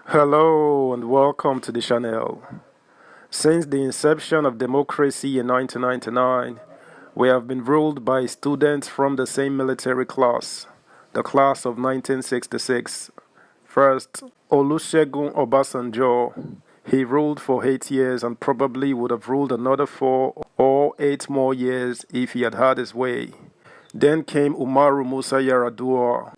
Hello and welcome to the channel. Since the inception of democracy in 1999, we have been ruled by students from the same military class, the class of 1966. First, Olusegun Obasanjo. He ruled for 8 years and probably would have ruled another 4 or 8 more years if he had had his way. Then came Umaru Musa Yar'Adua,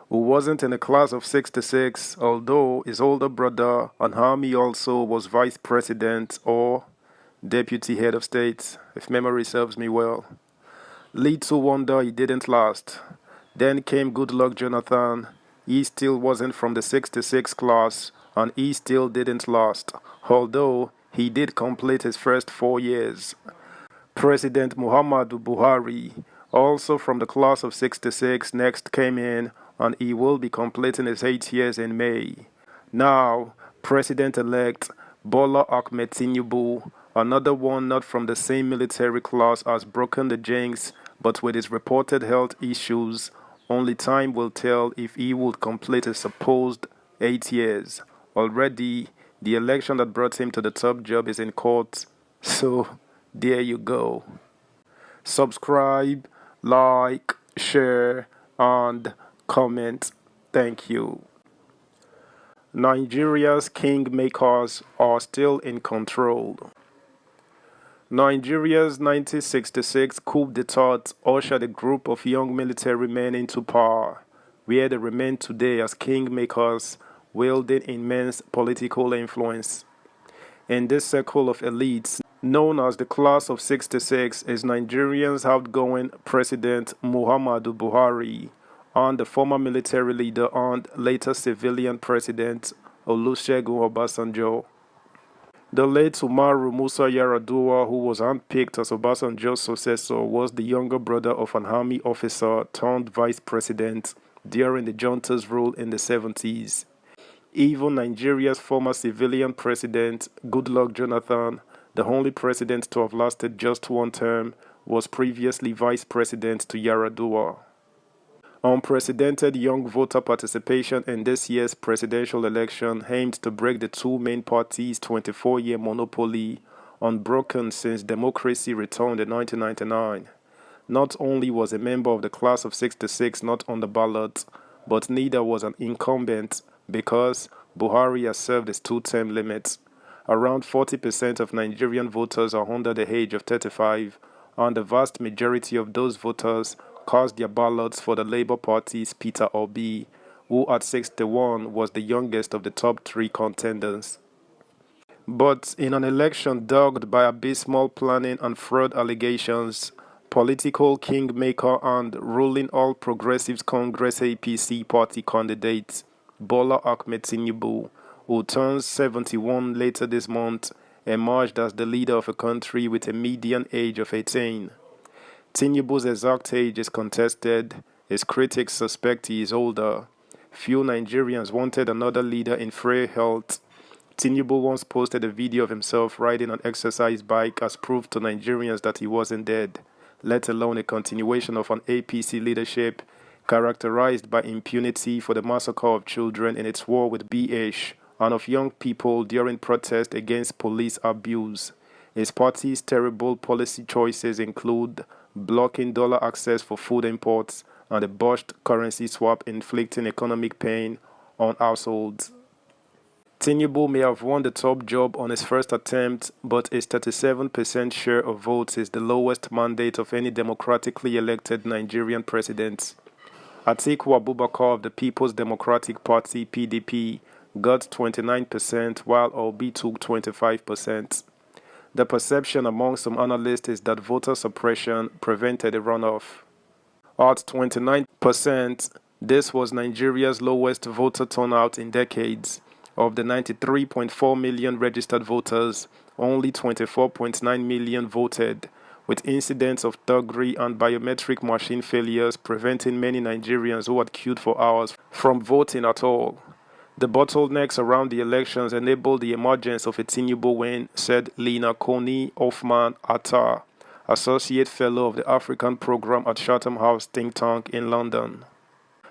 who wasn't in the class of 66, although his older brother Anhami also was vice president or deputy head of state, if memory serves me well. Little wonder he didn't last. Then came Goodluck Jonathan. He still wasn't from the 66 class, and he still didn't last, although he did complete his first 4 years. President Muhammadu Buhari, also from the class of 66, next came in and he will be completing his 8 years in May. Now, President-elect Bola Ahmed Tinubu, another one not from the same military class, has broken the jinx, but with his reported health issues, only time will tell if he would complete his supposed 8 years. Already, the election that brought him to the top job is in court, so there you go. Subscribe, like, share, and comment. Thank you. Nigeria's kingmakers are still in control. Nigeria's 1966 coup d'etat ushered a group of young military men into power, where they remain today as kingmakers, wielding immense political influence. In this circle of elites, known as the Class of 66, is Nigeria's outgoing President Muhammadu Buhari and the former military leader and later civilian President Olusegun Obasanjo. The late Umaru Musa Yar'Adua, who was handpicked as Obasanjo's successor, was the younger brother of an army officer turned vice president during the junta's rule in the 70s. Even Nigeria's former civilian president, Goodluck Jonathan, the only president to have lasted just one term, was previously vice president to Yar'Adua. Unprecedented young voter participation in this year's presidential election aimed to break the two main parties' 24-year monopoly, unbroken since democracy returned in 1999. Not only was a member of the class of 66 not on the ballot, but neither was an incumbent because Buhari has served his two-term limit. Around 40% of Nigerian voters are under the age of 35, and the vast majority of those voters cast their ballots for the Labour Party's Peter Obi, who at 61 was the youngest of the top three contenders. But in an election dogged by abysmal planning and fraud allegations, political kingmaker and ruling All Progressives Congress APC party candidate Bola Ahmed Tinubu, who turns 71 later this month, emerged as the leader of a country with a median age of 18. Tinubu's exact age is contested. His critics suspect he is older. Few Nigerians wanted another leader in frail health. Tinubu once posted a video of himself riding an exercise bike as proof to Nigerians that he wasn't dead, let alone a continuation of an APC leadership characterized by impunity for the massacre of children in its war with BH and of young people during protest against police abuse. His party's terrible policy choices include blocking dollar access for food imports and a botched currency swap inflicting economic pain on households. Tinubu may have won the top job on his first attempt, but his 37% share of votes is the lowest mandate of any democratically elected Nigerian president. Atiku Abubakar of the People's Democratic Party (PDP) got 29%, while Obi took 25%. The perception among some analysts is that voter suppression prevented a runoff. At 29%, this was Nigeria's lowest voter turnout in decades. Of the 93.4 million registered voters, only 24.9 million voted, with incidents of thuggery and biometric machine failures preventing many Nigerians who had queued for hours from voting at all. The bottlenecks around the elections enabled the emergence of a Tinubu win, said Lina Koni Hoffman Attar, Associate Fellow of the African Program at Chatham House think tank in London.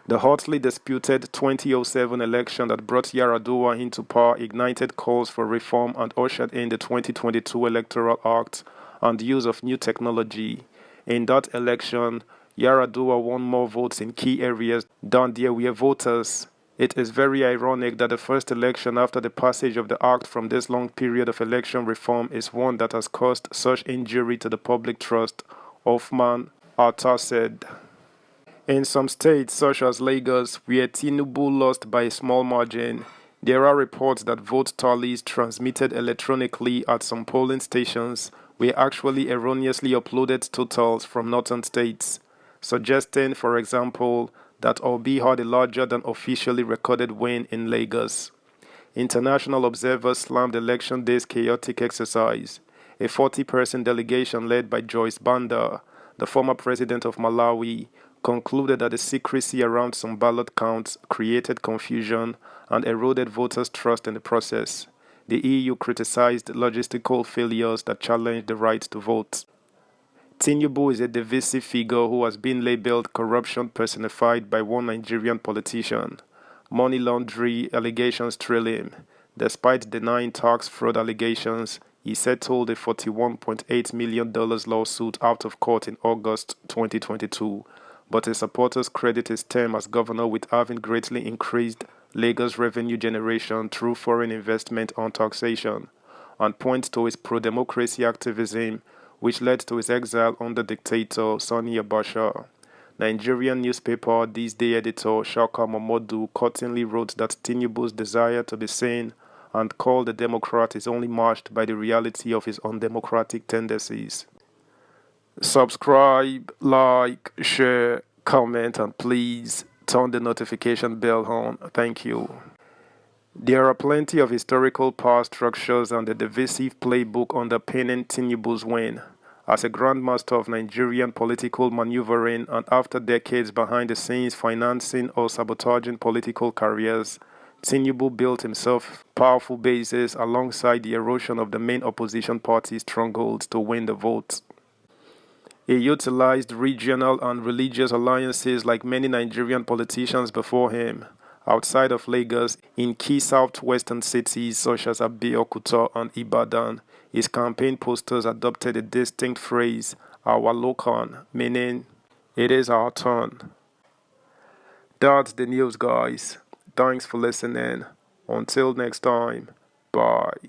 The hotly disputed 2007 election that brought Yar'Adua into power ignited calls for reform and ushered in the 2022 Electoral Act and use of new technology. In that election, Yar'Adua won more votes in key areas than there were voters. It is very ironic that the first election after the passage of the act from this long period of election reform is one that has caused such injury to the public trust, Othman Atta said. In some states, such as Lagos, where Tinubu lost by a small margin, there are reports that vote tallies transmitted electronically at some polling stations were actually erroneously uploaded totals from northern states, suggesting, for example, that Obi had a larger than officially recorded win in Lagos. International observers slammed Election Day's chaotic exercise. A 40-person delegation led by Joyce Banda, the former president of Malawi, concluded that the secrecy around some ballot counts created confusion and eroded voters' trust in the process. The EU criticized logistical failures that challenged the right to vote. Tinubu is a divisive figure who has been labeled corruption personified by one Nigerian politician. Money laundering allegations trail him. Despite denying tax fraud allegations, he settled a $41.8 million lawsuit out of court in August 2022, but his supporters credit his term as governor with having greatly increased Lagos revenue generation through foreign investment on taxation, and point to his pro-democracy activism, which led to his exile under dictator Sani Abacha. Nigerian newspaper This Day editor Shaka Momodu cuttingly wrote that Tinubu's desire to be seen and called a Democrat is only matched by the reality of his undemocratic tendencies. Subscribe, like, share, comment, and please turn the notification bell on. Thank you. There are plenty of historical power structures and the divisive playbook underpinning Tinubu's win. As a grandmaster of Nigerian political maneuvering and after decades behind the scenes financing or sabotaging political careers, Tinubu built himself powerful bases alongside the erosion of the main opposition party's strongholds to win the vote. He utilized regional and religious alliances like many Nigerian politicians before him. Outside of Lagos, in key southwestern cities such as Abeokuta and Ibadan, his campaign posters adopted a distinct phrase, "Our Lokan," meaning, "It is our turn." That's the news, guys. Thanks for listening. Until next time, bye.